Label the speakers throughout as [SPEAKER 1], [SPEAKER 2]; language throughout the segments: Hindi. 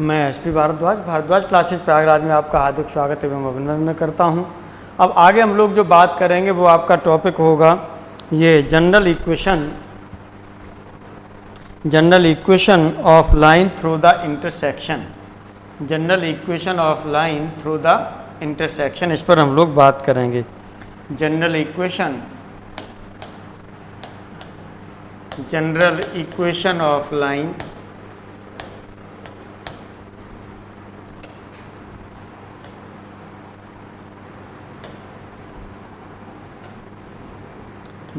[SPEAKER 1] मैं एसपी भारद्वाज क्लासेस प्रयागराज में आपका हार्दिक स्वागत एवं अभिनंदन करता हूं। अब आगे हम लोग जो बात करेंगे वो आपका टॉपिक होगा ये general equation of line through the intersection. General equation of line through the intersection, इस पर हम लोग बात करेंगे। General equation of line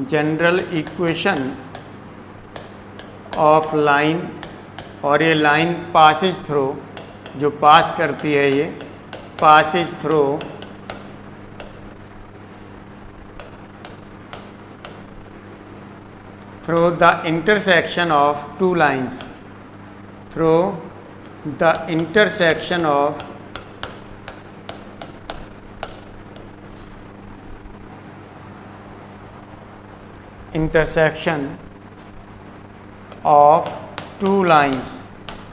[SPEAKER 1] general equation of line, और ये लाइन पासिस थ्रू, जो पास करती है, ये passes through the intersection of two lines, through the intersection of two lines,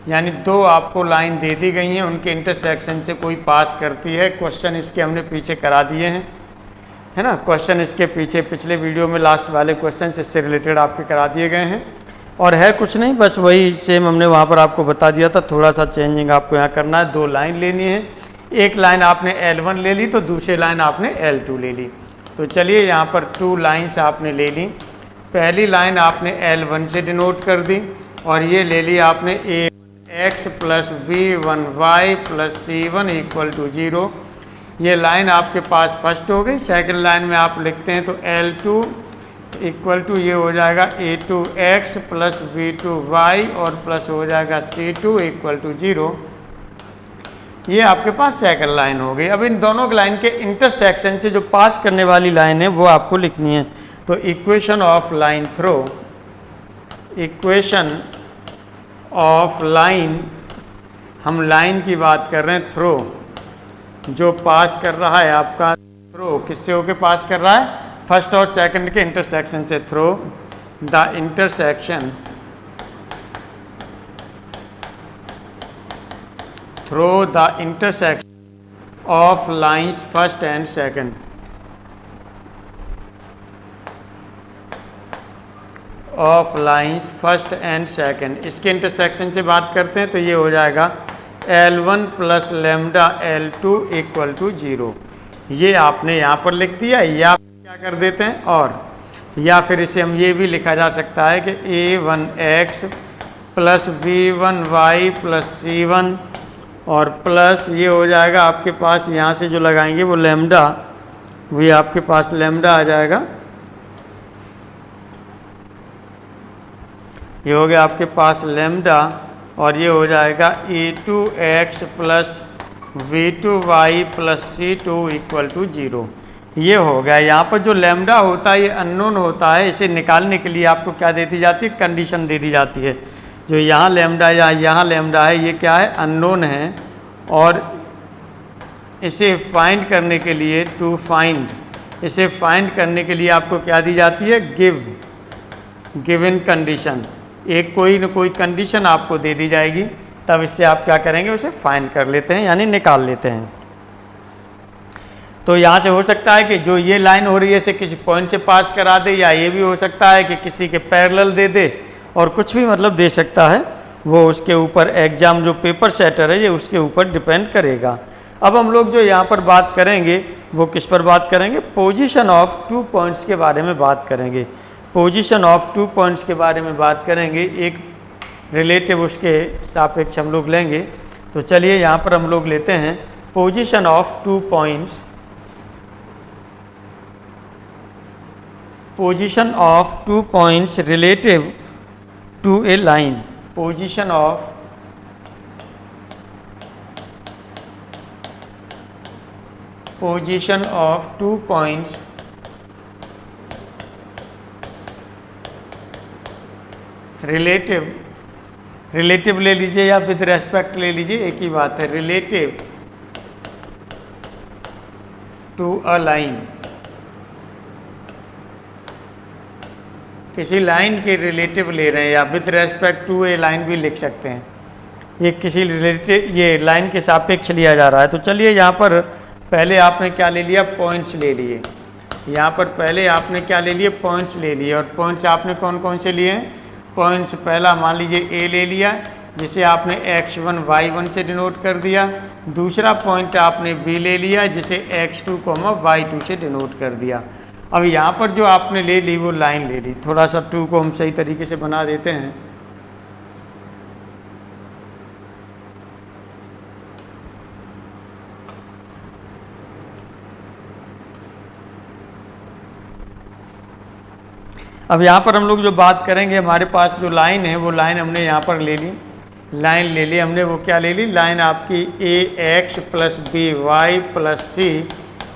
[SPEAKER 1] यानी दो आपको लाइन दे दी गई हैं, उनके इंटरसेक्शन से कोई पास करती है। क्वेश्चन इसके हमने पीछे करा दिए हैं, है ना। क्वेश्चन इसके पीछे पिछले वीडियो में लास्ट वाले क्वेश्चन इससे रिलेटेड आपके करा दिए गए हैं, और है कुछ नहीं, बस वही सेम हमने वहाँ पर आपको बता दिया था। थोड़ा सा चेंजिंग आपको यहाँ करना है। दो लाइन लेनी है, एक लाइन आपने L1 ले ली तो दूसरी लाइन आपने L2 ले ली। तो चलिए यहाँ पर टू लाइन्स आपने ले ली। पहली लाइन आपने L1 से डिनोट कर दी, और ये ले ली आपने a1x plus b1y plus c1 equal to 0। ये लाइन आपके पास फर्स्ट हो गई। सेकंड लाइन में आप लिखते हैं तो L2 इक्वल टू ये हो जाएगा a2x प्लस b2y और प्लस हो जाएगा c2 इक्वल टू 0। ये आपके पास सेकंड लाइन हो गई। अब इन दोनों लाइन के इंटरसेक्शन से जो पास करने वाली लाइन है वो आपको लिखनी है। तो equation of line through, equation of line, हम लाइन की बात कर रहे हैं, थ्रू, जो पास कर रहा है आपका, थ्रू किससे होके पास कर रहा है, फर्स्ट और सेकंड के इंटरसेक्शन से, through the intersection, through the intersection of lines first and second, of lines first and second. इसके इंटरसेक्शन से बात करते हैं तो ये हो जाएगा L1 plus lambda L2 equal to 0। ये आपने यहाँ पर लिख दिया, या क्या कर देते हैं, और या फिर इसे हम ये भी लिखा जा सकता है कि a1x plus b1y plus c1 और प्लस ये हो जाएगा आपके पास, यहाँ से जो लगाएंगे वो लेमडा, वो आपके पास लेमडा आ जाएगा। ये हो गया आपके पास लेमडा, और ये हो जाएगा a2x plus v2y plus c2 equal to 0। ये हो गया। यहाँ पर जो लेमडा होता है ये अननोन होता है, इसे निकालने के लिए आपको क्या दे दी जाती है, कंडीशन दे दी जाती है। जो यहाँ लेमडा या यहाँ लेमडा है, ये क्या है, अननोन है, और इसे फाइंड करने के लिए, टू फाइंड, इसे फाइंड करने के लिए आपको क्या दी जाती है, गिवन कंडीशन। एक कोई न कोई कंडीशन आपको दे दी जाएगी, तब इससे आप क्या करेंगे, उसे फाइंड कर लेते हैं, यानी निकाल लेते हैं। तो यहाँ से हो सकता है कि जो ये लाइन हो रही है इसे किसी पॉइंट से पास करा दे, या ये भी हो सकता है कि किसी के पैरेलल दे दे, और कुछ भी मतलब दे सकता है। वो उसके ऊपर एग्जाम जो पेपर सेटर है ये उसके ऊपर डिपेंड करेगा। अब हम लोग जो यहाँ पर बात करेंगे वो किस पर बात करेंगे, पोजीशन ऑफ टू पॉइंट्स के बारे में बात करेंगे। पोजीशन ऑफ टू पॉइंट्स के बारे में बात करेंगे, एक रिलेटिव उसके सापेक्ष हम लोग लेंगे। तो चलिए यहाँ पर हम लोग लेते हैं position of two points, position of two points relative to a line, position of two points relative ले लीजिए या विद रेस्पेक्ट ले लीजिए, एक ही बात है। रिलेटिव टू अ लाइन, किसी लाइन के रिलेटिव ले रहे हैं, या with respect to a line भी लिख सकते हैं। ये किसी रिलेटेड ये लाइन के सापेक्ष लिया जा रहा है। तो चलिए यहाँ पर पहले आपने क्या ले लिया, पॉइंट्स ले लिए। यहाँ पर पहले आपने क्या ले लिए, पॉइंट्स ले लिए। और पॉइंट्स आपने कौन कौन से लिए हैं, पॉइंट्स पहला मान लीजिए ए ले लिया, जिसे आपने x1 y1 से डिनोट कर दिया। दूसरा पॉइंट आपने बी ले लिया, जिसे x2 y2 से डिनोट कर दिया। अब यहाँ पर जो आपने ले ली वो लाइन ले ली। थोड़ा सा 2 को हम सही तरीके से बना देते हैं। अब यहाँ पर हम लोग जो बात करेंगे, हमारे पास जो लाइन है वो लाइन हमने यहाँ पर ले ली, लाइन ले ली हमने। वो क्या ले ली, लाइन आपकी ax plus b y plus c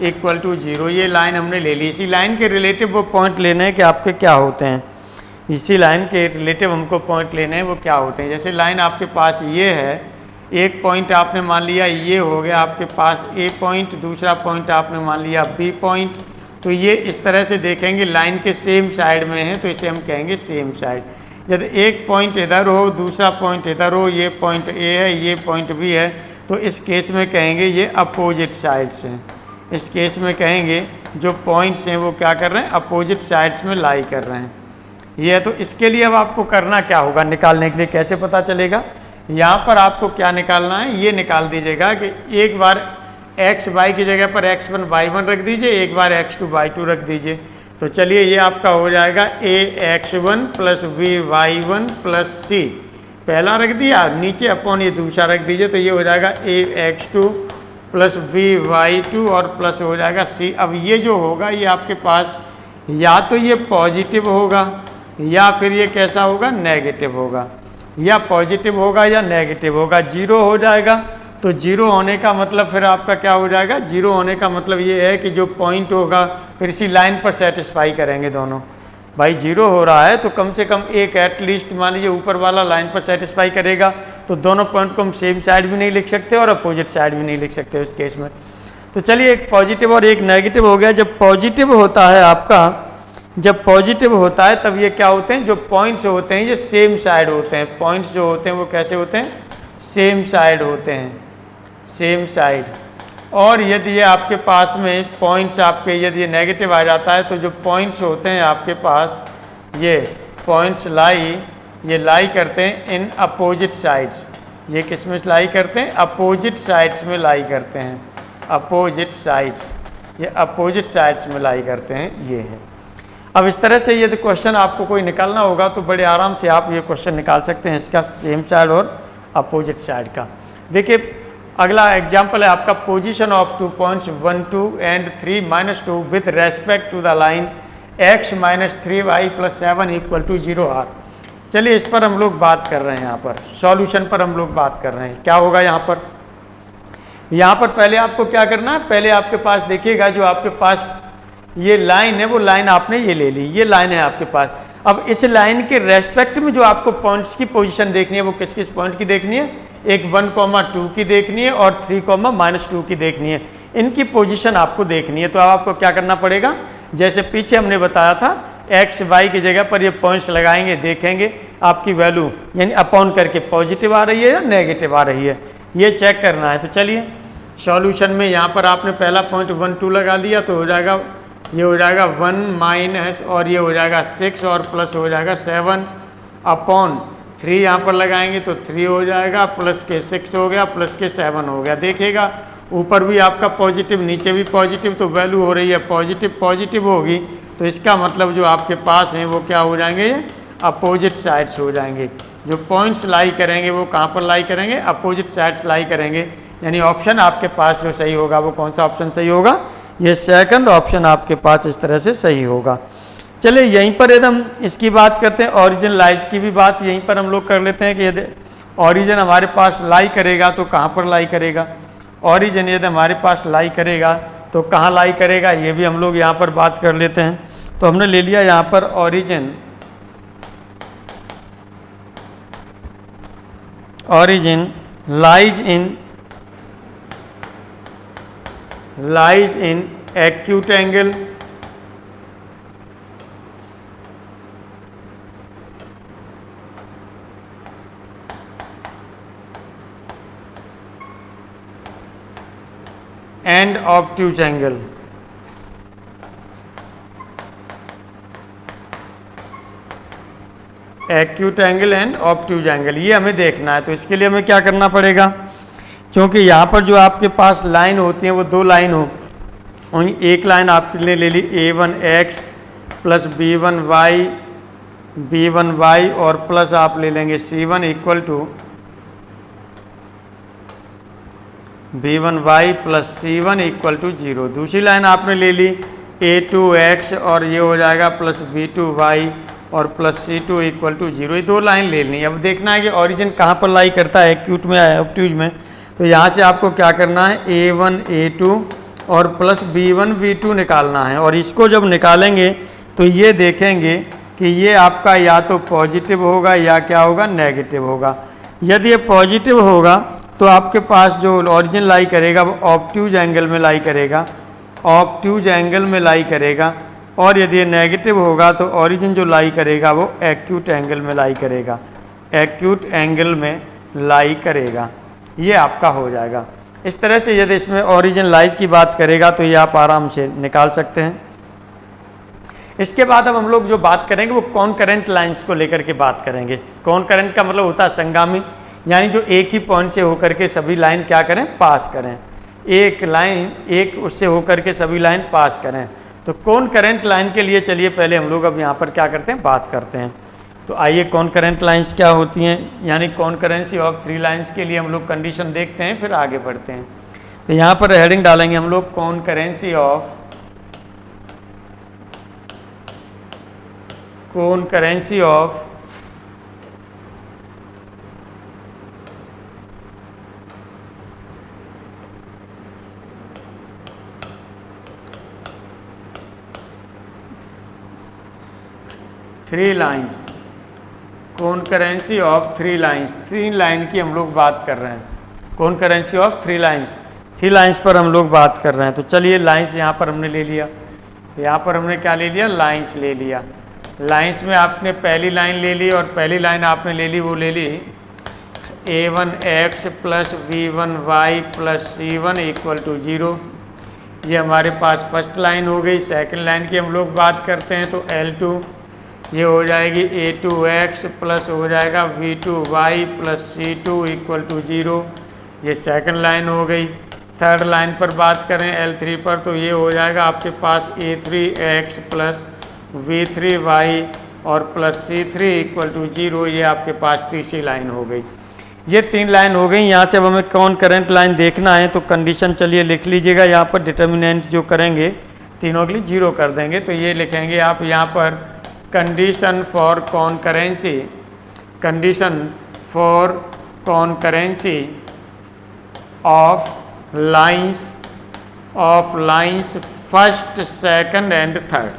[SPEAKER 1] equal to 0, ये लाइन हमने ले ली। इसी लाइन के रिलेटिव वो पॉइंट लेने हैं कि आपके क्या होते हैं, इसी लाइन के रिलेटिव हमको पॉइंट लेने हैं वो क्या होते हैं। जैसे लाइन आपके पास ये है, एक पॉइंट आपने मान लिया ये हो गया आपके पास ए पॉइंट, दूसरा पॉइंट आपने मान लिया बी पॉइंट। तो ये इस तरह से देखेंगे लाइन के सेम साइड में है, तो इसे हम कहेंगे सेम साइड। यदि एक पॉइंट इधर हो, दूसरा पॉइंट इधर हो, ये पॉइंट ए है, ये पॉइंट बी है, तो इस केस में कहेंगे ये अपोजिट साइड्स हैं। इस केस में कहेंगे जो पॉइंट्स हैं वो क्या कर रहे हैं, अपोजिट साइड्स में लाई कर रहे हैं। ये है, तो इसके लिए अब आपको करना क्या होगा, निकालने के लिए कैसे पता चलेगा, यहाँ पर आपको क्या निकालना है, ये निकाल दीजिएगा कि एक बार x y की जगह पर x1 y1 रख दीजिए, एक बार x2 y2 रख दीजिए। तो चलिए ये आपका हो जाएगा ax1 प्लस by1 प्लस सी, पहला रख दिया, नीचे अपॉन ये दूसरा रख दीजिए, तो ये हो जाएगा ax2 प्लस by2 और प्लस हो जाएगा सी। अब ये जो होगा ये आपके पास या तो ये पॉजिटिव होगा या फिर ये कैसा होगा, नेगेटिव होगा, या पॉजिटिव होगा या नेगेटिव होगा। 0 हो जाएगा, तो 0 होने का मतलब फिर आपका क्या हो जाएगा, 0 होने का मतलब ये है कि जो पॉइंट होगा फिर इसी लाइन पर सेटिस्फाई करेंगे दोनों। भाई 0 हो रहा है तो कम से कम एक एटलीस्ट मान लीजिए ऊपर वाला लाइन पर सेटिस्फाई करेगा, तो दोनों पॉइंट को हम सेम साइड भी नहीं लिख सकते और अपोजिट साइड भी नहीं लिख सकते उस केस में। तो चलिए एक पॉजिटिव और एक नेगेटिव हो गया। जब पॉजिटिव होता है आपका, जब पॉजिटिव होता है तब ये क्या होते हैं, जो पॉइंट्स होते हैं ये सेम साइड होते हैं। पॉइंट्स जो होते हैं वो कैसे होते हैं, सेम साइड होते हैं, सेम साइड। और यदि ये आपके पास में पॉइंट्स आपके यदि ये नेगेटिव आ जाता है, तो जो पॉइंट्स होते हैं आपके पास, ये पॉइंट्स ये लाई करते हैं इन अपोजिट साइड्स। ये किस में लाई करते हैं, अपोजिट साइड्स में लाई करते हैं, अपोजिट साइड्स, ये अपोजिट साइड्स में लाई करते हैं, ये है। अब इस तरह से यदि क्वेश्चन आपको कोई निकालना होगा तो बड़े आराम से आप ये क्वेश्चन निकाल सकते हैं, इसका सेम साइड और अपोजिट साइड का। देखिए अगला एग्जाम्पल है आपका, position of 2 points 1 2 and 3 -2 with respect to the line x - 3y + 7 = 0 r। चलिए इस पर हम लोग बात कर रहे हैं, यहाँ पर सॉल्यूशन पर हम लोग बात कर रहे हैं। क्या होगा यहाँ पर, यहाँ पर पहले आपको क्या करना है, पहले आपके पास देखिएगा जो आपके पास ये लाइन है वो लाइन आपने ये ले ली, ये लाइन है आपके पास। अब इस लाइन के रेस्पेक्ट में जो आपको पॉइंट्स की पोजीशन देखनी है वो किस किस पॉइंट की देखनी है, एक 1, 2 की देखनी है और 3, -2 की देखनी है। इनकी पोजीशन आपको देखनी है। तो अब आपको क्या करना पड़ेगा, जैसे पीछे हमने बताया था x y की जगह पर ये पॉइंट्स लगाएंगे, देखेंगे आपकी वैल्यू यानी अपॉन करके पॉजिटिव आ रही है या नेगेटिव आ रही है, ये चेक करना है। तो चलिए सॉल्यूशन में यहाँ पर आपने पहला पॉइंट 1 2 लगा दिया, तो हो जाएगा ये हो जाएगा 1 माइनस और ये हो जाएगा 6 और प्लस हो जाएगा 7 अपॉन 3 यहाँ पर लगाएंगे तो 3 हो जाएगा, प्लस के 6 हो गया, प्लस के 7 हो गया। देखिएगा ऊपर भी आपका पॉजिटिव, नीचे भी पॉजिटिव, तो वैल्यू हो रही है पॉजिटिव पॉजिटिव होगी, तो इसका मतलब जो आपके पास हैं वो क्या हो जाएंगे, अपोजिट साइड्स हो जाएंगे। जो पॉइंट्स लाई करेंगे वो कहाँ पर लाई करेंगे, अपोजिट साइड्स लाई करेंगे। यानी ऑप्शन आपके पास जो सही होगा वो कौन सा ऑप्शन सही होगा, ये सेकंड ऑप्शन आपके पास इस तरह से सही होगा। चलिए यहीं पर यदि हम इसकी बात करते हैं, ऑरिजिन लाइज की भी बात यहीं पर हम लोग कर लेते हैं कि यदि ऑरिजिन हमारे पास लाई करेगा तो कहाँ पर लाई करेगा, ऑरिजिन यदि हमारे पास लाई करेगा तो कहाँ लाई करेगा, ये भी हम लोग यहाँ पर बात कर लेते हैं। तो हमने ले लिया यहाँ पर origin lies in acute angle and obtuse angle. Acute angle and obtuse angle, ये हमें देखना है। तो इसके लिए हमें क्या करना पड़ेगा, क्योंकि यहाँ पर जो आपके पास लाइन होती हैं वो दो लाइन हो, वहीं एक लाइन आपके लिए ले ली a1x प्लस b1y और प्लस आप ले लेंगे c1 equal to b1y plus c1 equal to 0। दूसरी लाइन आपने ले ली a2x और ये हो जाएगा प्लस b2y और प्लस c2 इक्वल टू 0। ये दो लाइन ले लेनी है। अब देखना है कि ओरिजिन कहाँ पर लाई करता है, एक्यूट में है ऑब्ट्यूज में। तो यहाँ से आपको क्या करना है, a1 a2 और प्लस b1 b2 निकालना है। और इसको जब निकालेंगे तो ये देखेंगे कि ये आपका या तो पॉजिटिव होगा या क्या होगा, नेगेटिव होगा। यदि ये पॉजिटिव होगा तो आपके पास जो ओरिजिन लाई करेगा वो ऑब्ट्यूज एंगल में लाई करेगा, ऑब्ट्यूज एंगल में लाई करेगा। और यदि ये नेगेटिव होगा तो ओरिजिन जो लाई करेगा वो एक्यूट एंगल में लाई करेगा, एक्यूट एंगल में लाई करेगा। ये आपका हो जाएगा। इस तरह से यदि इसमें ओरिजिन लाइज की बात करेगा तो ये आप आराम से निकाल सकते हैं। इसके बाद अब हम लोग जो बात करेंगे वो कॉनकरेंट लाइंस को लेकर के बात करेंगे। कॉनकरेंट का मतलब होता है संगामी, यानी जो एक ही पॉइंट से होकर के सभी लाइन क्या करें, पास करें। एक लाइन एक उससे होकर के सभी लाइन पास करें। तो कॉनकरेंट लाइन के लिए चलिए पहले हम लोग अब यहाँ पर क्या करते हैं, बात करते हैं। तो आइए कॉनकरेंट लाइंस क्या होती हैं, यानी कॉनकरेंसी ऑफ थ्री लाइंस के लिए हम लोग कंडीशन देखते हैं, फिर आगे बढ़ते हैं। तो यहाँ पर हेडिंग डालेंगे हम लोग concurrency of three lines, concurrency of three lines. Three line की हम लोग बात कर रहे हैं, concurrency of three lines, three lines पर हम लोग बात कर रहे हैं। तो चलिए लाइंस यहाँ पर हमने ले लिया, यहाँ पर हमने क्या ले लिया, लाइंस ले लिया। लाइंस में आपने पहली लाइन ले ली और पहली लाइन आपने ले ली, वो ले ली a1x plus b1y plus c1 equal to 0। ये हमारे पास फर्स्ट लाइन हो गई। सेकंड लाइन की हम लोग बात करते हैं तो L2 ये हो जाएगी a2x प्लस हो जाएगा v2y plus c2 equal to 0। ये सेकंड लाइन हो गई। थर्ड लाइन पर बात करें L3 पर तो ये हो जाएगा आपके पास a3x प्लस v3y और प्लस c3 इक्वल टू 0। ये आपके पास तीसरी लाइन हो गई। ये तीन लाइन हो गई। यहाँ से अब हमें कॉनकरेंट लाइन देखना है तो कंडीशन चलिए लिख लीजिएगा। यहाँ पर डिटर्मिनेंट जो करेंगे तीनों के लिए 0 कर देंगे। तो ये लिखेंगे आप यहाँ पर condition for concurrency, condition for concurrency of lines first second and third,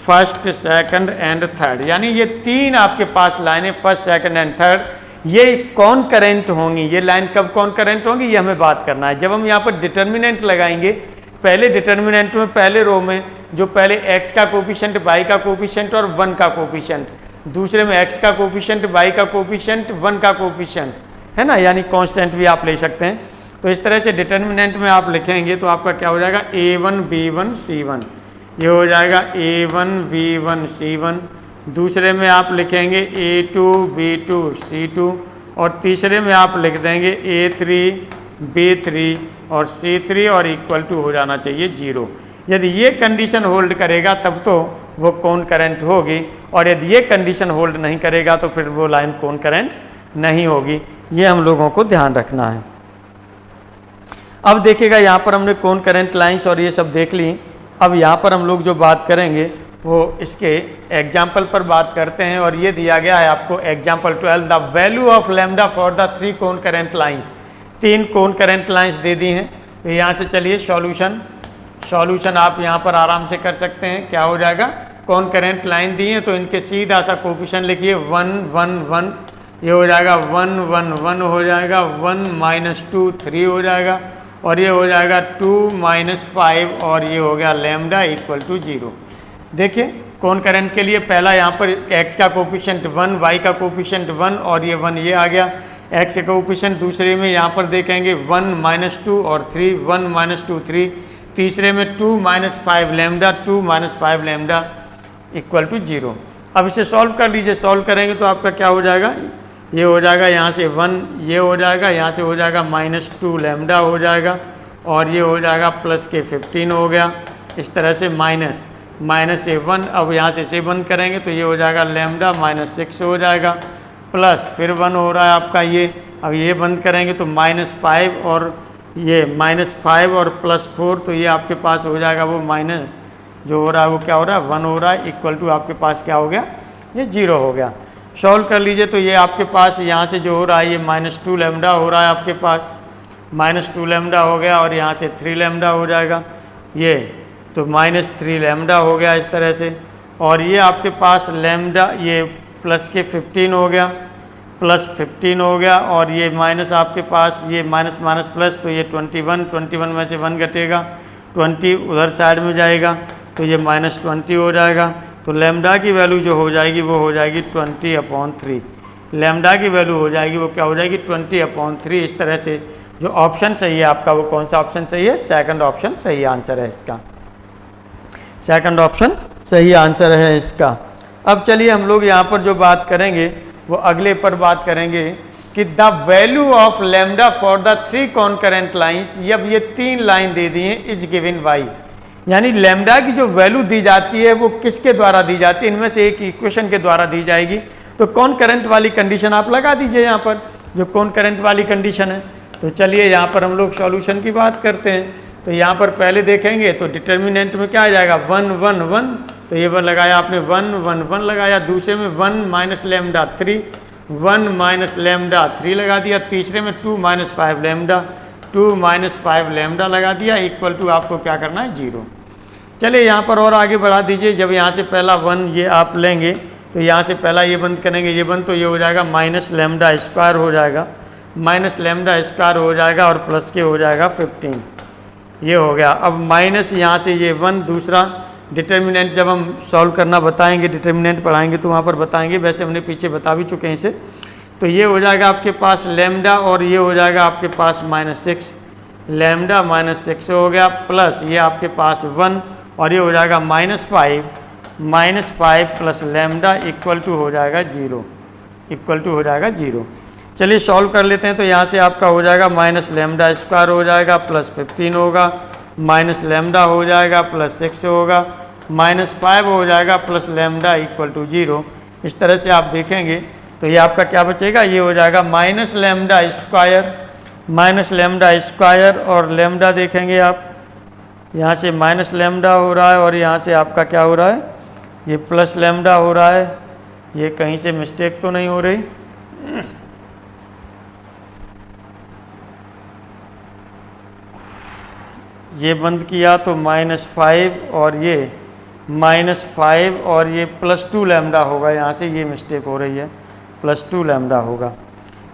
[SPEAKER 1] first second and third, यानी ये तीन आपके पास लाइनें फर्स्ट सेकंड एंड थर्ड ये कॉनकरेंट होंगी। ये लाइन कब कॉनकरेंट होंगी ये हमें बात करना है। जब हम यहाँ पर डिटर्मिनेंट लगाएंगे, पहले डिटर्मिनेंट में पहले रो में जो पहले x का कोफिशिएंट, y का कोफिशिएंट और 1 का कोफिशिएंट, दूसरे में x का कोफिशिएंट, y का कोफिशिएंट, 1 का कोफिशिएंट, है ना, यानी कांस्टेंट भी आप ले सकते हैं। तो इस तरह से डिटर्मिनेंट में आप लिखेंगे तो आपका क्या हो जाएगा, a1 b1 c1, ये हो जाएगा a1 b1 c1। दूसरे में आप लिखेंगे a2 b2 c2 और तीसरे में आप लिख देंगे a3 b3 और c3 और इक्वल टू हो जाना चाहिए 0। यदि ये कंडीशन होल्ड करेगा तब तो वो कॉनकरेंट होगी, और यदि ये कंडीशन होल्ड नहीं करेगा तो फिर वो लाइन कॉनकरेंट नहीं होगी। ये हम लोगों को ध्यान रखना है। अब देखिएगा यहाँ पर हमने कॉनकरेंट लाइंस और ये सब देख ली। अब यहाँ पर हम लोग जो बात करेंगे वो इसके एग्जाम्पल पर बात करते हैं। और ये दिया गया है आपको example 12, the value of lambda for the three कॉनकरेंट lines. तीन कॉनकरेंट लाइंस दे दी हैं। तो यहाँ से चलिए सॉल्यूशन आप यहाँ पर आराम से कर सकते हैं। क्या हो जाएगा, कॉनकरेंट लाइन दी है तो इनके सीधा सा कोफिशिएंट लिखिए 1 1 1, ये हो जाएगा 1 1 1 हो जाएगा, 1 -2 3 हो जाएगा, और ये हो जाएगा 2 -5 और ये हो गया लैम्डा इक्वल टू 0। देखिए कॉनकरेंट के लिए पहला यहाँ पर x का कोफिशिएंट 1, y का कोफिशिएंट 1 और ये 1 ये आ गया। एक्स का कोफिशिएंट, दूसरे में यहाँ पर देखेंगे 1 माइनस 2 और 3, 1 माइनस 2 3, तीसरे में 2 minus 5 lambda, 2 minus 5 lambda equal to 0। अब इसे सॉल्व कर लीजिए, सॉल्व करेंगे तो आपका क्या हो जाएगा, ये हो जाएगा यहाँ से 1, ये हो जाएगा, यहाँ से हो जाएगा माइनस 2 लैम्डा हो जाएगा, और ये हो जाएगा प्लस के 15 हो गया। इस तरह से माइनस से 1, अब यहाँ से इसे बंद करेंगे तो ये हो जाएगा लैम्डा माइनस 6 हो जाएगा, प्लस फिर 1 हो रहा है आपका ये, अब ये बंद करेंगे तो -5 और ये -5 और +4, तो ये आपके पास हो जाएगा वो माइनस जो हो रहा है वो क्या हो रहा है 1 हो रहा है, इक्वल टू आपके पास क्या हो गया, ये 0 हो गया। सॉल्व कर लीजिए तो ये आपके पास यहाँ से जो हो रहा है ये -2 लैम्डा हो रहा है आपके पास, -2 लैम्डा हो गया, और यहाँ से 3 लैम्डा हो जाएगा ये, तो -3 लैम्डा हो गया इस तरह से, और ये आपके पास लैम्डा ये प्लस के 15 हो गया, प्लस 15 हो गया, और ये माइनस आपके पास ये माइनस माइनस प्लस, तो ये 21 में से 1 घटेगा, 20 उधर साइड में जाएगा तो ये -20 हो जाएगा। तो लैम्डा की वैल्यू जो हो जाएगी वो हो जाएगी 20/3, लैम्डा की वैल्यू हो जाएगी वो क्या हो जाएगी 20/3। इस तरह से जो ऑप्शन सही है आपका वो कौन सा ऑप्शन सही है, सेकंड ऑप्शन सही आंसर है इसका, सेकंड ऑप्शन सही आंसर है इसका। अब चलिए हम लोग यहाँ पर जो बात करेंगे वो अगले पर बात करेंगे कि the value of lambda for the 3 concurrent lines, अब ये 3 लाइन दे दी हैं इज गिवन बाई, यानी लैम्डा की जो वैल्यू दी जाती है वो किसके द्वारा दी जाती है, इनमें से एक इक्वेशन के द्वारा दी जाएगी। तो कॉन्करेंट वाली कंडीशन आप लगा दीजिए यहाँ पर, जो कॉन्करेंट वाली कंडीशन है। तो चलिए यहाँ पर हम लोग सॉल्यूशन की बात करते हैं। तो यहाँ पर पहले देखेंगे तो डिटर्मिनेंट में क्या आ जाएगा 1 1 1, तो ये लगाया आपने 1 1 1 लगाया, दूसरे में 1 माइनस लैम्डा 3, 1 माइनस लैम्डा 3 लगा दिया, तीसरे में 2 माइनस 5 लैम्डा, 2 माइनस 5 लैम्डा लगा दिया, इक्वल टू आपको क्या करना है 0। चलिए यहाँ पर और आगे बढ़ा दीजिए, जब यहाँ से पहला 1 ये आप लेंगे तो यहाँ से पहला ये बंद करेंगे, ये बंद, तो ये हो जाएगा माइनस लैम्डा स्क्वायर हो जाएगा, माइनस लैम्डा स्क्वायर हो जाएगा, और प्लस के हो जाएगा 15, ये हो गया। अब माइनस यहाँ से ये 1, दूसरा डिटर्मिनेंट जब हम सॉल्व करना बताएंगे, डिटर्मिनेंट पढ़ाएंगे तो वहाँ पर बताएंगे, वैसे हमने पीछे बता भी चुके हैं इसे। तो ये हो जाएगा आपके पास लैम्डा, और ये हो जाएगा आपके पास -6 लैम्डा -6 हो गया, प्लस ये आपके पास 1, और ये हो जाएगा -5 प्लस लैम्डा इक्वल टू हो जाएगा 0, इक्वल टू हो जाएगा 0। चलिए सॉल्व कर लेते हैं। तो यहाँ से आपका हो जाएगा माइनस लैम्डा स्क्वायर हो जाएगा, प्लस 15 होगा, माइनस लैम्डा हो जाएगा, प्लस 6 होगा, -5 हो जाएगा, प्लस लैम्डा इक्वल टू 0। इस तरह से आप देखेंगे तो ये आपका क्या बचेगा, ये हो जाएगा माइनस लैम्डा स्क्वायर, और लैम्डा देखेंगे आप यहाँ से माइनस लैम्डा हो रहा है, और यहाँ से आपका क्या हो रहा है, ये प्लस लैम्डा हो रहा है। ये कहीं से मिस्टेक तो नहीं हो रही, ये बंद किया तो -5 और ये -5 और ये +2 लैम्डा होगा, यहाँ से ये मिस्टेक हो रही है, +2 लैम्डा होगा,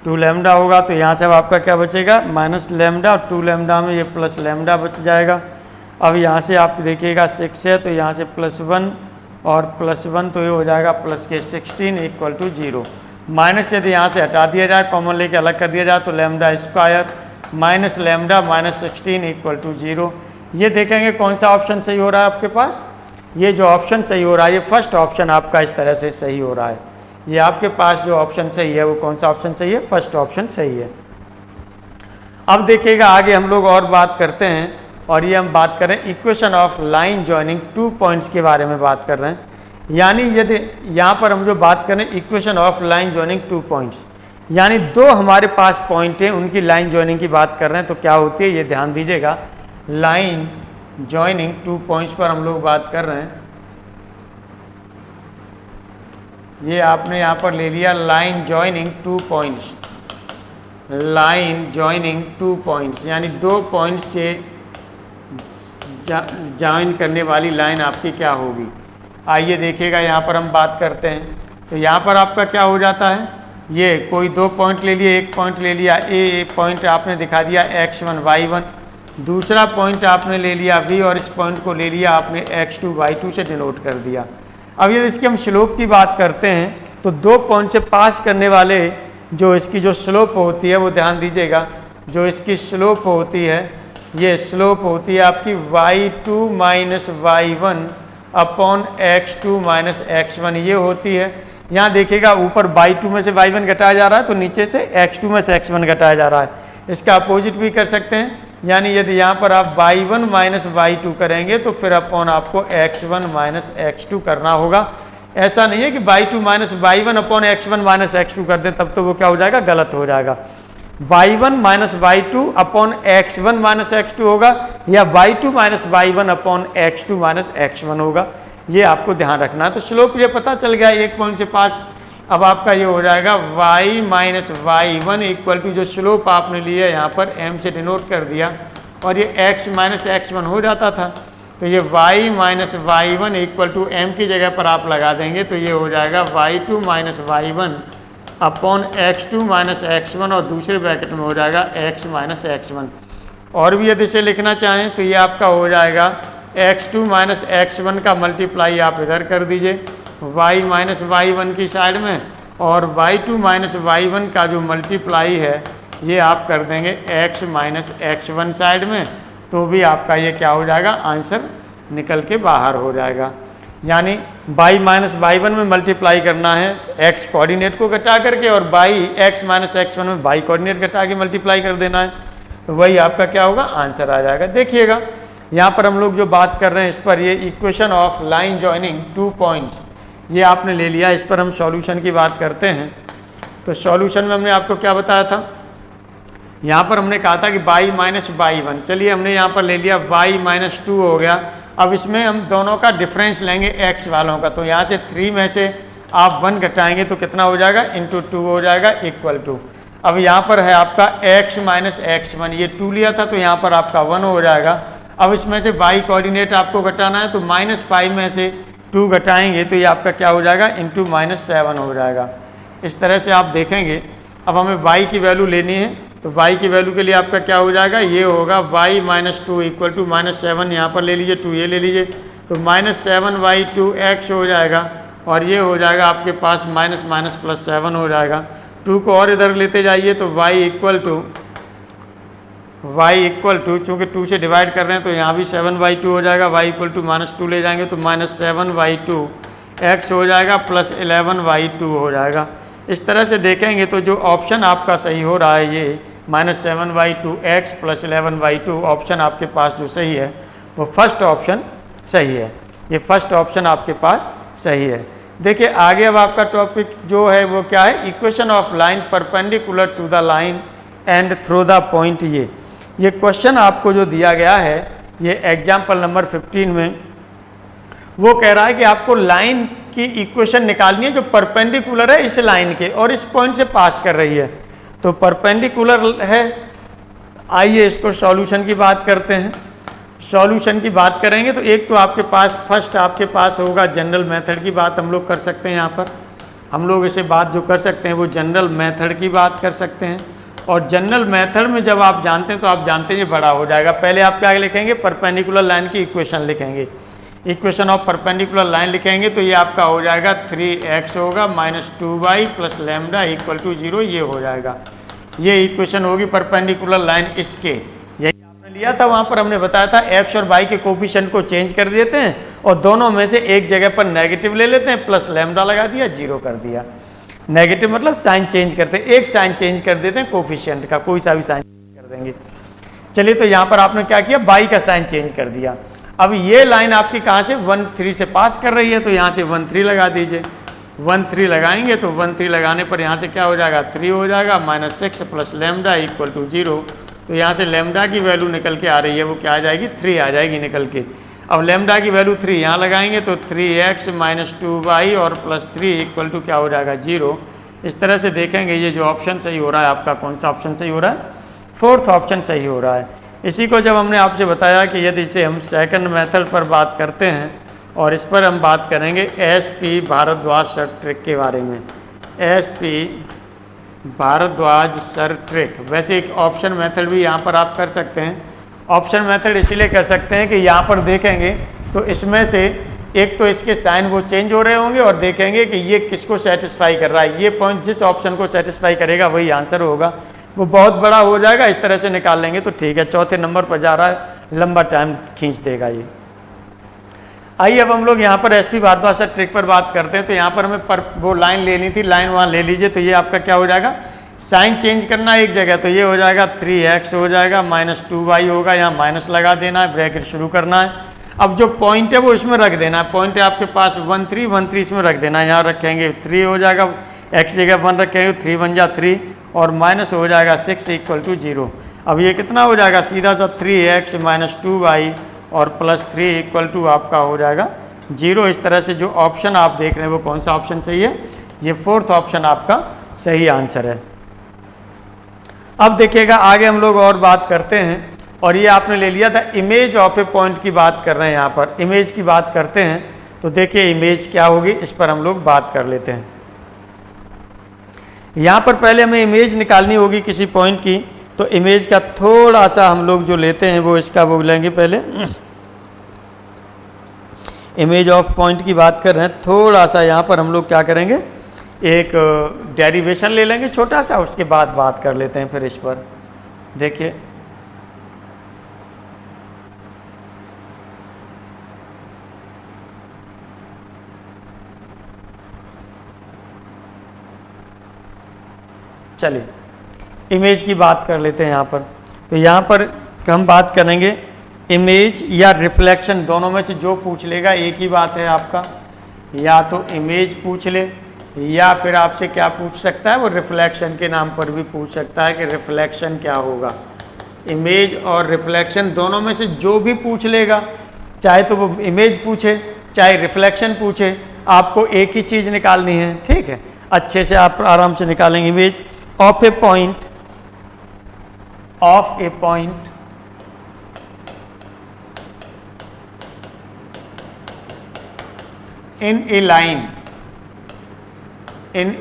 [SPEAKER 1] 2 लैम्डा होगा। तो यहाँ से अब आपका क्या बचेगा, माइनस लैम्डा, और 2 लैम्डा में ये प्लस लैम्डा बच जाएगा। अब यहाँ से आप देखिएगा 6 है, तो यहाँ से +1 और +1, तो ये हो जाएगा प्लस के 16 इक्वल टू 0। माइनस यदि यहाँ से हटा दिया जाए, कॉमन लेके अलग कर दिया जाए, तो lambda square minus lambda -16 equal to 0। ये देखेंगे कौन सा ऑप्शन सही हो रहा है आपके पास, ये जो ऑप्शन सही हो रहा है ये फर्स्ट ऑप्शन आपका इस तरह से सही हो रहा है। ये आपके पास जो ऑप्शन सही है वो कौन सा ऑप्शन सही है, फर्स्ट ऑप्शन सही है। अब देखिएगा आगे हम लोग और बात करते हैं, और ये हम बात कर रहे हैं equation of line joining 2 points के बारे में बात कर रहे हैं। यानी यदि यहाँ पर हम जो बात कर रहे हैं equation of line joining 2 points, यानी 2 हमारे पास पॉइंट हैं, उनकी लाइन जॉइनिंग की बात कर रहे हैं। तो क्या होती है ये ध्यान दीजिएगा, लाइन जॉइनिंग 2 पॉइंट्स पर हम लोग बात कर रहे हैं। ये आपने यहाँ पर ले लिया line joining 2 points, line joining 2 points, यानी 2 पॉइंट से जॉइन करने वाली लाइन आपकी क्या होगी। आइए देखिएगा यहाँ पर हम बात करते हैं। तो यहाँ पर आपका क्या हो जाता है, ये कोई 2 पॉइंट ले लिए, एक पॉइंट ले लिया ए पॉइंट आपने दिखा दिया x1 y1, दूसरा पॉइंट आपने ले लिया v, और इस पॉइंट को ले लिया आपने x2 y2 से डिनोट कर दिया। अब यदि इसके हम स्लोप की बात करते हैं तो 2 पॉइंट से पास करने वाले जो इसकी जो स्लोप होती है वो ध्यान दीजिएगा, जो इसकी स्लोप होती है ये स्लोप होती है आपकी y2 minus y1 upon x2 minus x1 ये होती है। यहाँ देखिएगा ऊपर y2 में से y1 घटाया जा रहा है तो नीचे से x2 में से x1 घटाया जा रहा है। इसका अपोजिट भी कर सकते हैं, यानी यदि यहाँ पर आप y1 माइनस y2 करेंगे तो फिर अपॉन आपको x1 माइनस x2 करना होगा। ऐसा नहीं है कि y2 minus y1 upon x1 minus x2 कर दें, तब तो वो क्या हो जाएगा, गलत हो जाएगा। y1 minus y2 upon x1 minus x2 होगा या y2 minus y1 upon x2 minus x1 होगा, ये आपको ध्यान रखना है। तो स्लोप ये पता चल गया एक पॉइंट से पास। अब आपका ये हो जाएगा y minus y1 equal to जो स्लोप आपने लिया है यहाँ पर m से डिनोट कर दिया और ये x माइनस x1 हो जाता था, तो ये y minus y1 equal to m की जगह पर आप लगा देंगे तो ये हो जाएगा y2 minus y1 upon x2 minus x1 और दूसरे ब्रैकेट में हो जाएगा x माइनस x1। और भी यदि इसे लिखना चाहें तो ये आपका हो जाएगा x2 माइनस x1 का मल्टीप्लाई आप इधर कर दीजिए y माइनस y1 की साइड में, और y2 माइनस y1 का जो मल्टीप्लाई है ये आप कर देंगे x माइनस x1 साइड में, तो भी आपका ये क्या हो जाएगा, आंसर निकल के बाहर हो जाएगा। यानी y माइनस y1 में मल्टीप्लाई करना है x कोऑर्डिनेट को घटा करके और x माइनस x1 में y कोऑर्डिनेट घटा के मल्टीप्लाई कर देना है, तो वही आपका क्या होगा, आंसर आ जाएगा। देखिएगा यहाँ पर हम लोग जो बात कर रहे हैं इस पर, ये equation of line joining 2 points ये आपने ले लिया। इस पर हम सॉल्यूशन की बात करते हैं। तो सॉल्यूशन में हमने आपको क्या बताया था, यहाँ पर हमने कहा था कि y माइनस y1, चलिए हमने यहाँ पर ले लिया y माइनस 2 हो गया। अब इसमें हम दोनों का डिफरेंस लेंगे x वालों का, तो यहाँ से 3 में से आप 1 घटाएंगे तो कितना हो जाएगा, इंटू 2 हो जाएगा इक्वल टू। अब यहाँ पर है आपका x माइनस x1, ये 2 लिया था तो यहाँ पर आपका 1 हो जाएगा। अब इसमें से y कोऑर्डिनेट आपको घटाना है तो -5 में से 2 घटाएंगे तो ये आपका क्या हो जाएगा, इंटू -7 हो जाएगा। इस तरह से आप देखेंगे। अब हमें y की वैल्यू लेनी है तो y की वैल्यू के लिए आपका क्या हो जाएगा, ये होगा y माइनस 2 इक्वल टू -7, यहाँ पर ले लीजिए 2 ये ले लीजिए, तो -7y2x हो जाएगा और ये हो जाएगा आपके पास माइनस माइनस प्लस 7 हो जाएगा। 2 को और इधर लेते जाइए तो y इक्वल टू चूँकि 2 से डिवाइड कर रहे हैं तो यहाँ भी 7y2 हो जाएगा, y इक्वल टू -2 ले जाएंगे तो -7y2x हो जाएगा प्लस 11y2 हो जाएगा। इस तरह से देखेंगे तो जो ऑप्शन आपका सही हो रहा है ये -7y2x प्लस 11y2 ऑप्शन आपके पास जो सही है वो फर्स्ट ऑप्शन सही है, ये फर्स्ट ऑप्शन आपके पास सही है। देखिए आगे अब आपका टॉपिक जो है वो क्या है, equation of line perpendicular to the line and through the point. ये क्वेश्चन आपको जो दिया गया है ये एग्जाम्पल नंबर 15 में वो कह रहा है कि आपको लाइन की इक्वेशन निकालनी है जो परपेंडिकुलर है इस लाइन के और इस पॉइंट से पास कर रही है। तो परपेंडिकुलर है, आइए इसको सॉल्यूशन की बात करते हैं। सॉल्यूशन की बात करेंगे तो एक तो आपके पास फर्स्ट आपके पास होगा जनरल मेथड की बात हम लोग कर सकते हैं। यहाँ पर हम लोग इसे बात जो कर सकते हैं वो जनरल मेथड की बात कर सकते हैं। और जनरल मेथड में जब आप जानते हैं तो आप जानते हैं ये बड़ा हो जाएगा। पहले आप क्या लिखेंगे, परपेंडिकुलर लाइन की इक्वेशन लिखेंगे, इक्वेशन ऑफ परपेंडिकुलर लाइन लिखेंगे तो ये आपका हो जाएगा 3x होगा minus 2y plus lambda equal to 0, ये हो जाएगा। ये इक्वेशन होगी परपेंडिकुलर लाइन इसके, यही आपने लिया था वहाँ पर हमने बताया था x और y के कोफिशिएंट को चेंज कर देते हैं और दोनों में से एक जगह पर नेगेटिव ले लेते हैं, प्लस लैम्डा लगा दिया, 0 कर दिया। नेगेटिव मतलब साइन चेंज करते हैं, एक साइन चेंज कर देते हैं कोफिशिएंट का, कोई सा भी साइन कर देंगे। चलिए तो यहाँ पर आपने क्या किया, y का साइन चेंज कर दिया। अब ये लाइन आपकी कहाँ से 1 3 से पास कर रही है तो यहाँ से 1 3 लगा दीजिए। 1 3 लगाएंगे तो 1 3 लगाने पर यहाँ से क्या हो जाएगा, 3 हो जाएगा -6 प्लस लैम्डा इक्वल टू 0। तो यहाँ से लैम्डा की वैल्यू निकल के आ रही है, वो क्या आ जाएगी, 3 आ जाएगी निकल के। अब लैम्डा की वैल्यू 3 यहाँ लगाएंगे तो 3x माइनस 2y और प्लस 3 इक्वल टू क्या हो जाएगा, 0। इस तरह से देखेंगे ये जो ऑप्शन सही हो रहा है आपका, कौन सा ऑप्शन सही हो रहा है, 4th ऑप्शन सही हो रहा है। इसी को जब हमने आपसे बताया कि यदि इसे हम सेकंड मेथड पर बात करते हैं और इस पर हम बात करेंगे SP भारद्वाज सर ट्रिक के बारे में। SP भारद्वाज सर ट्रिक, वैसे एक ऑप्शन मेथड भी यहाँ पर आप कर सकते हैं। ऑप्शन मेथड इसीलिए कर सकते हैं कि यहाँ पर देखेंगे तो इसमें से एक तो इसके साइन वो चेंज हो रहे होंगे और देखेंगे कि ये किसको सेटिस्फाई कर रहा है, ये पॉइंट जिस ऑप्शन को सेटिस्फाई करेगा वही आंसर होगा। वो बहुत बड़ा हो जाएगा, इस तरह से निकाल लेंगे तो ठीक है। चौथे नंबर पर जा रहा है, लंबा टाइम खींच देगा ये। आइए अब हम लोग यहाँ पर एसपी भारद्वाज सर ट्रिक पर बात करते हैं। तो यहाँ पर हमें वो लाइन लेनी थी, लाइन वहाँ ले लीजिए। तो ये आपका क्या हो जाएगा, साइन चेंज करना है एक जगह, तो ये हो जाएगा 3x हो जाएगा, -2y होगा, यहाँ माइनस लगा देना है, ब्रैकेट शुरू करना है। अब जो पॉइंट है वो इसमें रख देना है, पॉइंट है आपके पास 1 3 इसमें रख देना है। यहाँ रखेंगे 3 हो जाएगा, x जगह 1 रखेंगे, 3 1 जा 3 और माइनस हो जाएगा 6 = 0। अब ये कितना हो जाएगा, सीधा सा 3x - 2y और +3 = आपका हो जाएगा 0। इस तरह से जो ऑप्शन आप देख रहे हैं वो कौन सा ऑप्शन सही है, ये 4th ऑप्शन आपका सही आंसर है। अब देखिएगा आगे हम लोग और बात करते हैं, और ये आपने ले लिया था इमेज ऑफ ए पॉइंट की बात कर रहे हैं। यहाँ पर इमेज की बात करते हैं, तो देखिए इमेज क्या होगी, इस पर हम लोग बात कर लेते हैं। यहाँ पर पहले हमें इमेज निकालनी होगी किसी पॉइंट की। तो इमेज का थोड़ा सा हम लोग जो लेते हैं वो इसका वो लेंगे, पहले इमेज ऑफ पॉइंट की बात कर रहे हैं। थोड़ा सा यहाँ पर हम लोग क्या करेंगे, एक डेरिवेशन ले लेंगे छोटा सा, उसके बाद बात कर लेते हैं फिर इस पर। देखिए चलिए इमेज की बात कर लेते हैं यहाँ पर। तो यहाँ पर हम बात करेंगे इमेज या रिफ्लेक्शन, दोनों में से जो पूछ लेगा एक ही बात है आपका, या तो इमेज पूछ ले या फिर आपसे क्या पूछ सकता है, वो रिफ्लेक्शन के नाम पर भी पूछ सकता है कि रिफ्लेक्शन क्या होगा। इमेज और रिफ्लेक्शन दोनों में से जो भी पूछ लेगा, चाहे तो वो इमेज पूछे चाहे रिफ्लेक्शन पूछे, आपको एक ही चीज़ निकालनी है। ठीक है, अच्छे से आप आराम से निकालेंगे। Image of A point in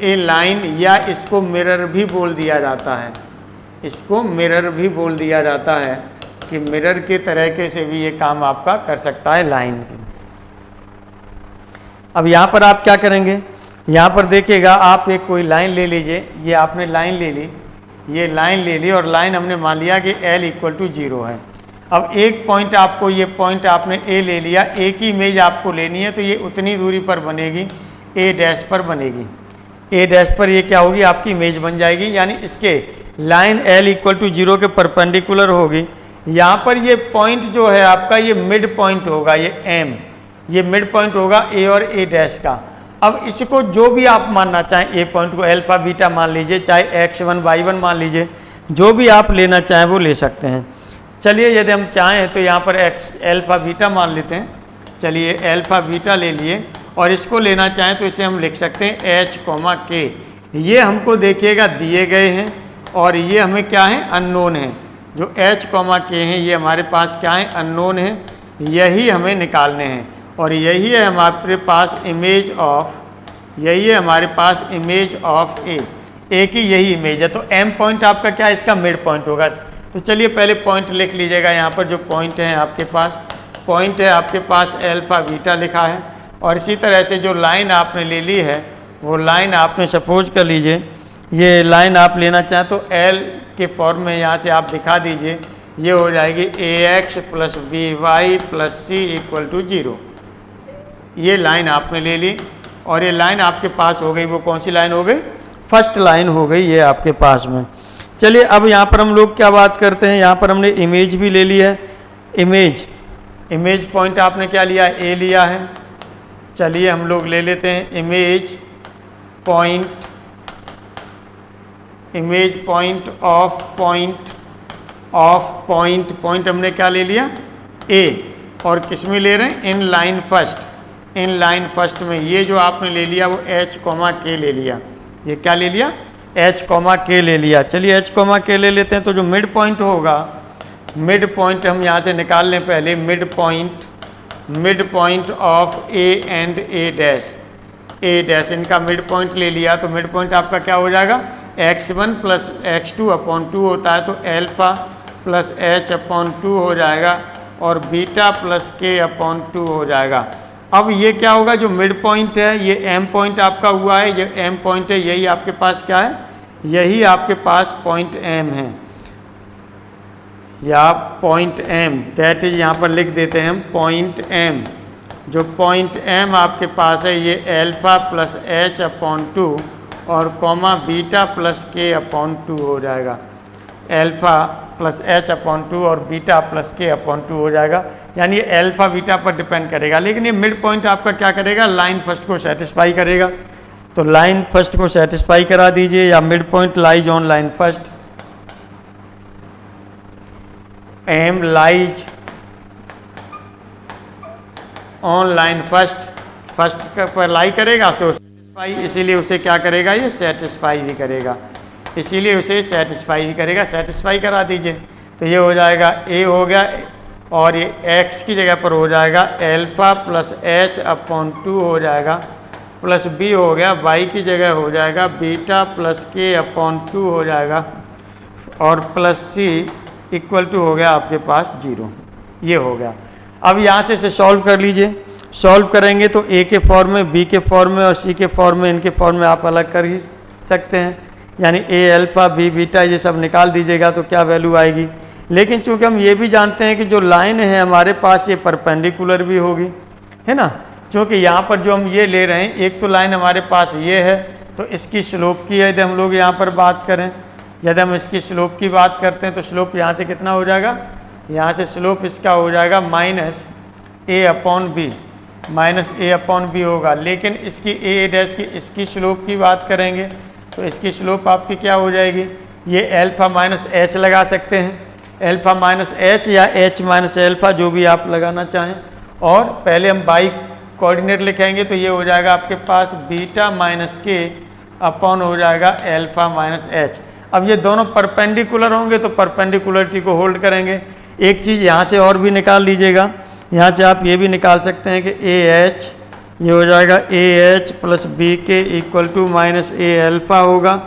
[SPEAKER 1] A line, या इसको मिरर भी बोल दिया जाता है, इसको मिरर भी बोल दिया जाता है कि मिरर के तरीके से भी ये काम आपका कर सकता है लाइन की। अब यहाँ पर आप क्या करेंगे, यहाँ पर देखिएगा आप एक कोई लाइन ले लीजिए। ये आपने लाइन ले ली, ये लाइन ले ली और लाइन हमने मान लिया कि l = 0 है। अब एक पॉइंट आपको, ये पॉइंट आपने a ले लिया, a की इमेज आपको लेनी है, तो ये उतनी दूरी पर बनेगी, a' पर बनेगी। a' पर ये क्या होगी, आपकी इमेज बन जाएगी, यानी इसके लाइन l = 0 के परपेंडिकुलर होगी। यहाँ पर ये पॉइंट जो है आपका, ये मिड पॉइंट होगा, ये m, ये मिड पॉइंट होगा a और a' का। अब इसको जो भी आप मानना चाहें, ए पॉइंट को अल्फा बीटा मान लीजिए, चाहे x1 y1 मान लीजिए, जो भी आप लेना चाहें वो ले सकते हैं। चलिए यदि हम चाहें तो यहाँ पर अल्फा बीटा मान लेते हैं। चलिए अल्फा बीटा ले लिए, और इसको लेना चाहें तो इसे हम लिख सकते हैं h, k। ये हमको देखिएगा दिए गए हैं, और ये हमें क्या है, अननोन है। जो h, k हैं ये हमारे पास क्या है, अननोन है, यही हमें निकालने हैं। और यही है हमारे पास इमेज ऑफ, यही है हमारे पास इमेज ऑफ ए की यही इमेज है। तो m पॉइंट आपका क्या है, इसका मिड पॉइंट होगा। तो चलिए पहले पॉइंट लिख लीजिएगा। यहाँ पर जो पॉइंट है आपके पास, पॉइंट है आपके पास अल्फा बीटा लिखा है। और इसी तरह से जो लाइन आपने ले ली है, वो लाइन आपने सपोज कर लीजिए, ये लाइन आप लेना चाहें तो l के फॉर्म में यहाँ से आप दिखा दीजिए, ये हो जाएगी ax + by + c = 0। ये लाइन आपने ले ली और ये लाइन आपके पास हो गई। वो कौन सी लाइन हो गई, फर्स्ट लाइन हो गई ये आपके पास में। चलिए अब यहाँ पर हम लोग क्या बात करते हैं, यहाँ पर हमने इमेज भी ले ली है। इमेज पॉइंट आपने क्या लिया, ए लिया है। चलिए हम लोग ले लेते हैं इमेज पॉइंट ऑफ पॉइंट हमने क्या ले लिया, ए। और किस में ले रहे हैं, इन लाइन फर्स्ट में। ये जो आपने ले लिया वो h, k ले लिया। ये क्या ले लिया, h, k ले लिया। चलिए h, k ले लेते हैं। तो जो मिड पॉइंट होगा, मिड पॉइंट हम यहाँ से निकाल लें पहले। Mid point of a and a', इनका मिड पॉइंट ले लिया। तो मिड पॉइंट आपका क्या हो जाएगा, x1 + x2/2 होता है, तो अल्फा + h/2 हो जाएगा, और बीटा + k/2 हो जाएगा। अब ये क्या होगा, जो मिड पॉइंट है ये एम पॉइंट आपका हुआ है, ये एम पॉइंट है, यही आपके पास क्या है, यही आपके पास पॉइंट एम है, या पॉइंट एम, दैट इज यहाँ पर लिख देते हैं हम पॉइंट एम। जो पॉइंट एम आपके पास है ये एल्फा प्लस एच अपॉन 2 और कॉमा बीटा प्लस के अपॉन 2 हो जाएगा। एल्फा प्लस एच अपॉन 2 और बीटा प्लस के अपॉन 2 हो जाएगा, यानी ये एल्फा बीटा पर डिपेंड करेगा। लेकिन ये मिड पॉइंट आपका क्या करेगा, लाइन फर्स्ट को सेटिस्फाई करेगा। तो लाइन फर्स्ट को सेटिस्फाई करा दीजिए, या mid point lies on line first, M lies on line first पर लाई करेगा, सो सेटिस्फाई, इसीलिए उसे क्या करेगा, ये सेटिस्फाई भी करेगा, इसीलिए उसे सेटिस्फाई भी करेगा। सेटिस्फाई करा दीजिए, तो ये हो जाएगा ए हो गया, और ये एक्स की जगह पर हो जाएगा एल्फा प्लस एच अपॉन 2 हो जाएगा, प्लस बी हो गया, वाई की जगह हो जाएगा बीटा प्लस के अपॉन 2 हो जाएगा, और प्लस सी इक्वल टू हो गया आपके पास 0। ये हो गया। अब यहाँ से इसे सॉल्व कर लीजिए। सॉल्व करेंगे तो ए के फॉर्म में, बी के फॉर्म में और सी के फॉर्म में, इनके फॉर्म में आप अलग कर ही सकते हैं, यानी ए एल्फा बी बीटा ये सब निकाल दीजिएगा तो क्या वैल्यू आएगी। लेकिन चूंकि हम ये भी जानते हैं कि जो लाइन है हमारे पास ये परपेंडिकुलर भी होगी, है ना, क्योंकि यहाँ पर जो हम ये ले रहे हैं, एक तो लाइन हमारे पास ये है, तो इसकी स्लोप की यदि हम लोग यहाँ पर बात करें, यदि हम इसकी स्लोप की बात करते हैं तो स्लोप यहाँ से कितना हो जाएगा, यहाँ से स्लोप इसका हो जाएगा minus a upon B, minus a upon B होगा। लेकिन इसकी ए डैश की इसकी स्लोप की बात करेंगे तो इसकी स्लोप आपकी क्या हो जाएगी, ये एल्फा माइनस एच लगा सकते हैं, एल्फा माइनस एच या एच माइनस एल्फा जो भी आप लगाना चाहें, और पहले हम बाई कोऑर्डिनेट लिखेंगे तो ये हो जाएगा आपके पास बीटा माइनस के अपॉन हो जाएगा एल्फा माइनस एच। अब ये दोनों परपेंडिकुलर होंगे तो परपेंडिकुलरिटी को होल्ड करेंगे। एक चीज़ यहाँ से और भी निकाल लीजिएगा, यहाँ से आप ये भी निकाल सकते हैं कि ए एच, ये हो जाएगा a h plus b k equal to minus a alpha होगा,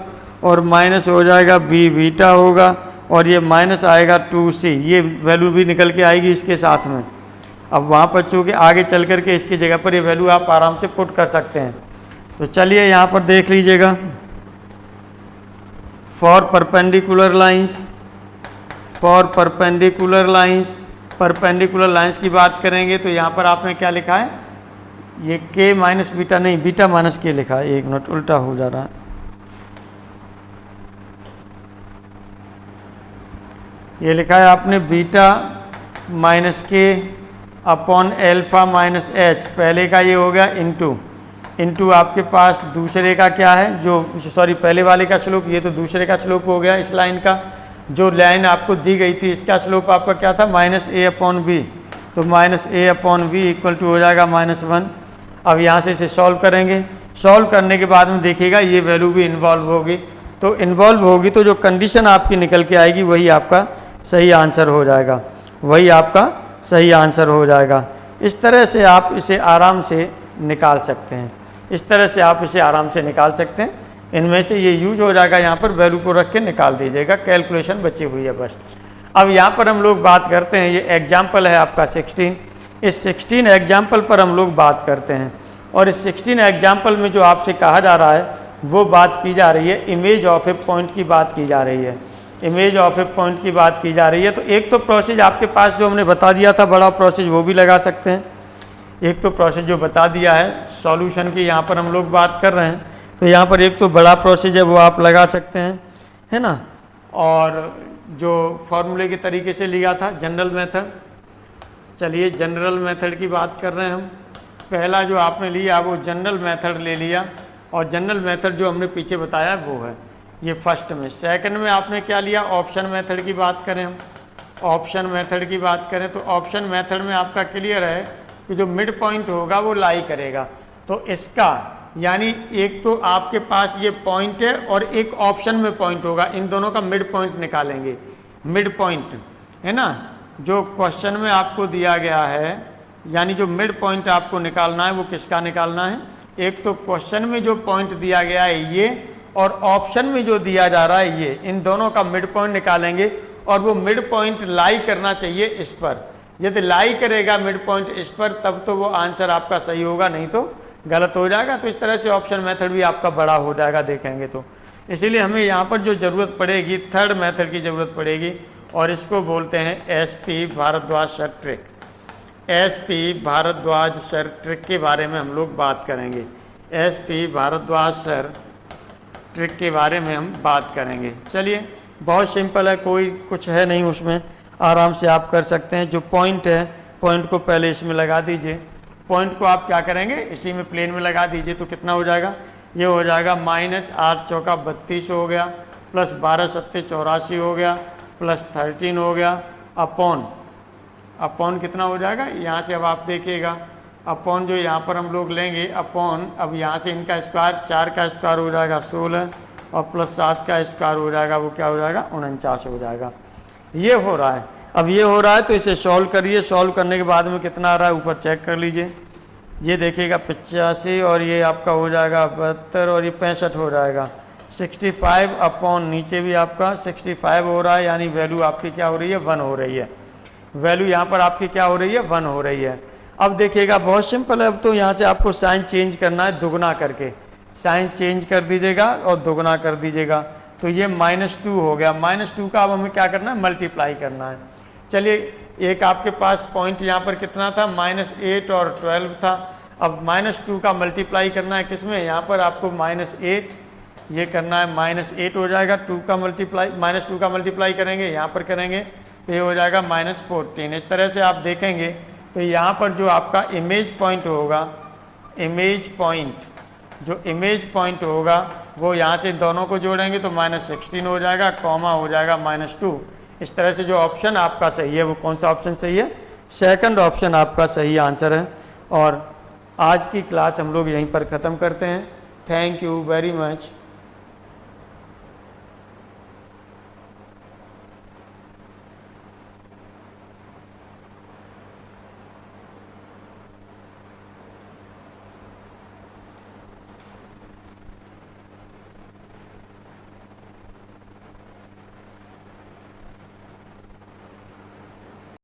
[SPEAKER 1] और माइनस हो जाएगा बी बीटा होगा, और ये माइनस आएगा 2c, ये वैल्यू भी निकल के आएगी इसके साथ में। अब वहाँ पर चूँकि आगे चल कर के इसकी जगह पर ये वैल्यू आप आराम से पुट कर सकते हैं। तो चलिए यहाँ पर देख लीजिएगा, for perpendicular lines, for perpendicular lines, perpendicular lines की बात करेंगे तो यहाँ पर आपने क्या लिखा है, ये के माइनस बीटा नहीं, बीटा माइनस के लिखा है, एक मिनट उल्टा हो जा रहा है, ये लिखा है आपने बीटा माइनस के अपॉन एल्फा माइनस एच, पहले का ये हो गया इंटू आपके पास दूसरे का क्या है, जो सॉरी पहले वाले का स्लोप, ये तो दूसरे का स्लोप हो गया इस लाइन का। जो लाइन आपको दी गई थी इसका स्लोप आपका क्या था, माइनस ए अपॉन बी, तो minus a upon b equal to हो जाएगा -1। अब यहाँ से इसे सॉल्व करेंगे, सॉल्व करने के बाद में देखिएगा ये वैल्यू भी इन्वॉल्व होगी, तो इन्वॉल्व होगी तो जो कंडीशन आपकी निकल के आएगी वही आपका सही आंसर हो जाएगा, वही आपका सही आंसर हो जाएगा। इस तरह से आप इसे आराम से निकाल सकते हैं, इस तरह से आप इसे आराम से निकाल सकते हैं। इनमें से ये यूज हो जाएगा, यहाँ पर वैल्यू को रख के निकाल दीजिएगा, कैलकुलेशन बची हुई है बस। अब यहाँ पर हम लोग बात करते हैं, ये एग्जाम्पल है आपका 16, इस 16 एग्जाम्पल पर हम लोग बात करते हैं, और इस 16 एग्जाम्पल में जो आपसे कहा जा रहा है वो बात की जा रही है इमेज ऑफ ए पॉइंट की बात की जा रही है, इमेज ऑफ ए पॉइंट की बात की जा रही है। तो एक तो प्रोसेस आपके पास जो हमने बता दिया था बड़ा प्रोसेस, वो भी लगा सकते हैं। एक तो प्रोसेस जो बता दिया है सॉल्यूशन की, यहाँ पर हम लोग बात कर रहे हैं, तो यहाँ पर एक तो बड़ा प्रोसेस है वो आप लगा सकते हैं, है ना। और जो फॉर्मूले के तरीके से लिया था जनरल मेथड, चलिए जनरल मेथड की बात कर रहे हैं हम। पहला जो आपने लिया वो जनरल मेथड ले लिया, और जनरल मेथड जो हमने पीछे बताया वो है ये फर्स्ट में। सेकंड में आपने क्या लिया, ऑप्शन मेथड की बात करें हम, ऑप्शन मेथड की बात करें तो ऑप्शन मेथड में आपका क्लियर है कि जो मिड पॉइंट होगा वो लाई करेगा। तो इसका यानी एक तो आपके पास ये पॉइंट है और एक ऑप्शन में पॉइंट होगा, इन दोनों का मिड पॉइंट निकालेंगे। मिड पॉइंट है ना, जो क्वेश्चन में आपको दिया गया है, यानी जो मिड पॉइंट आपको निकालना है वो किसका निकालना है, एक तो क्वेश्चन में जो पॉइंट दिया गया है ये, और ऑप्शन में जो दिया जा रहा है ये, इन दोनों का मिड पॉइंट निकालेंगे। और वो मिड पॉइंट लाई करना चाहिए इस पर, यदि लाई करेगा मिड पॉइंट इस पर तब तो वो आंसर आपका सही होगा, नहीं तो गलत हो जाएगा। तो इस तरह से ऑप्शन मेथड भी आपका बड़ा हो जाएगा देखेंगे तो। इसीलिए हमें यहाँ पर जो ज़रूरत पड़ेगी थर्ड मेथड की ज़रूरत पड़ेगी और इसको बोलते हैं SP Bhardwaj sir trick. SP Bhardwaj sir trick के बारे में हम लोग बात करेंगे। एसपी भारद्वाज सर ट्रिक के बारे में हम बात करेंगे। चलिए बहुत सिंपल है, कोई कुछ है नहीं उसमें, आराम से आप कर सकते हैं। जो पॉइंट है पॉइंट को पहले इसमें लगा दीजिए। पॉइंट को आप क्या करेंगे इसी में प्लेन में लगा दीजिए तो कितना हो जाएगा, ये हो जाएगा -8 चौका 32 हो गया, प्लस 12 सत्ते 84 हो गया, प्लस 13 हो गया, अपॉन कितना हो जाएगा यहाँ से। अब आप देखिएगा अपॉन जो यहाँ पर हम लोग लेंगे अपॉन, अब यहाँ से इनका स्क्वायर 4 का स्क्वायर हो जाएगा 16 और प्लस 7 का स्क्वायर हो जाएगा वो क्या हो जाएगा 49 हो जाएगा। ये हो रहा है। अब ये हो रहा है तो इसे सॉल्व करिए। सॉल्व करने के बाद में कितना आ रहा है ऊपर चेक कर लीजिए। ये देखिएगा 85 और ये आपका हो जाएगा 72 और ये 65 हो जाएगा 65 अपॉन नीचे भी आपका 65 हो रहा है, यानी वैल्यू आपकी क्या हो रही है 1 हो रही है। वैल्यू यहाँ पर आपकी क्या हो रही है 1 हो रही है। अब देखिएगा बहुत सिंपल है। अब तो यहाँ से आपको साइन चेंज करना है, दुगना करके साइन चेंज कर दीजिएगा और दुगना कर दीजिएगा तो ये -2 हो गया। -2 का अब हमें क्या करना है मल्टीप्लाई करना है। चलिए एक आपके पास पॉइंट यहाँ पर कितना था -8 और 12 था। अब -2 का मल्टीप्लाई करना है किसमें, यहाँ पर आपको -8 ये करना है, -8 हो जाएगा 2 का मल्टीप्लाई, -2 का मल्टीप्लाई करेंगे यहाँ पर करेंगे तो ये हो जाएगा -14। इस तरह से आप देखेंगे तो यहाँ पर जो आपका इमेज पॉइंट होगा, जो इमेज पॉइंट होगा वो यहाँ से दोनों को जोड़ेंगे तो -16 हो जाएगा, कॉमा हो जाएगा -2। इस तरह से जो ऑप्शन आपका सही है वो कौन सा ऑप्शन सही है, सेकंड ऑप्शन आपका सही आंसर है। और आज की क्लास हम लोग यहीं पर ख़त्म करते हैं। Thank you very much.